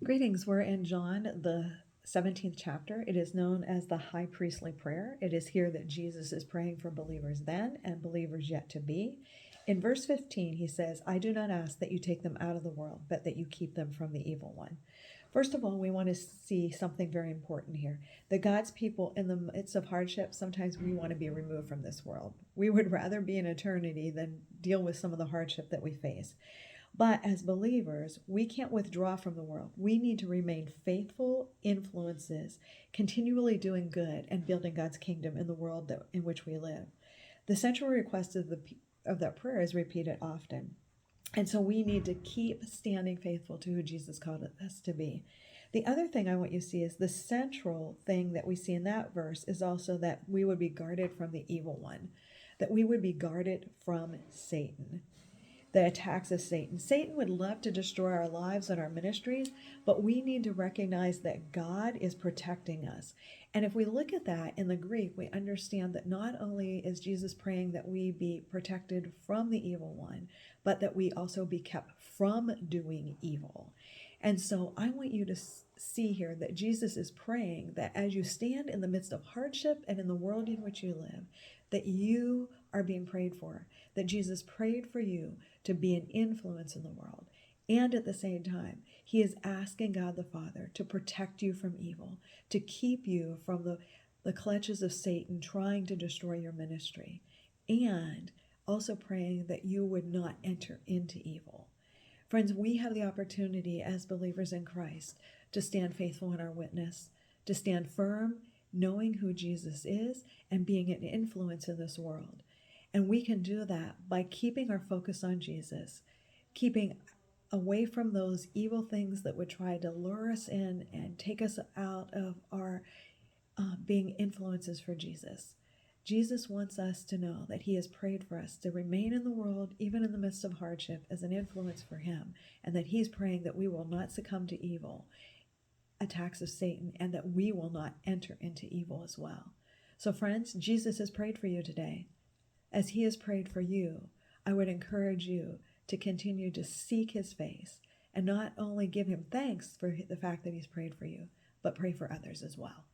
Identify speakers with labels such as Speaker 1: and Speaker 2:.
Speaker 1: Greetings. We're in John, the 17th chapter. It is known as the high priestly prayer. It is here that Jesus is praying for believers then and believers yet to be. In verse 15, he says, I do not ask that you take them out of the world, but that you keep them from the evil one. First of all, we want to see something very important here. That God's people, in the midst of hardship, sometimes we want to be removed from this world. We would rather be in eternity than deal with some of the hardship that we face. But as believers, we can't withdraw from the world. We need to remain faithful influences, continually doing good and building God's kingdom in the world in which we live. The central request of that prayer is repeated often. And so we need to keep standing faithful to who Jesus called us to be. The other thing I want you to see is the central thing that we see in that verse is also that we would be guarded from the evil one, that we would be guarded from Satan. The attacks of Satan. Satan would love to destroy our lives and our ministries, but we need to recognize that God is protecting us. And if we look at that in the Greek, we understand that not only is Jesus praying that we be protected from the evil one, but that we also be kept from doing evil. And so I want you to see here that Jesus is praying that as you stand in the midst of hardship and in the world in which you live, that you are being prayed for, that Jesus prayed for you to be an influence in the world. And at the same time, he is asking God the Father to protect you from evil, to keep you from the clutches of Satan trying to destroy your ministry, and also praying that you would not enter into evil. Friends, we have the opportunity as believers in Christ to stand faithful in our witness, to stand firm, knowing who Jesus is and being an influence in this world. And we can do that by keeping our focus on Jesus, keeping away from those evil things that would try to lure us in and take us out of our being influences for Jesus. Jesus wants us to know that he has prayed for us to remain in the world, even in the midst of hardship, as an influence for him, and that he's praying that we will not succumb to evil attacks of Satan, and that we will not enter into evil as well. So friends, Jesus has prayed for you today. As he has prayed for you, I would encourage you to continue to seek his face and not only give him thanks for the fact that he's prayed for you, but pray for others as well.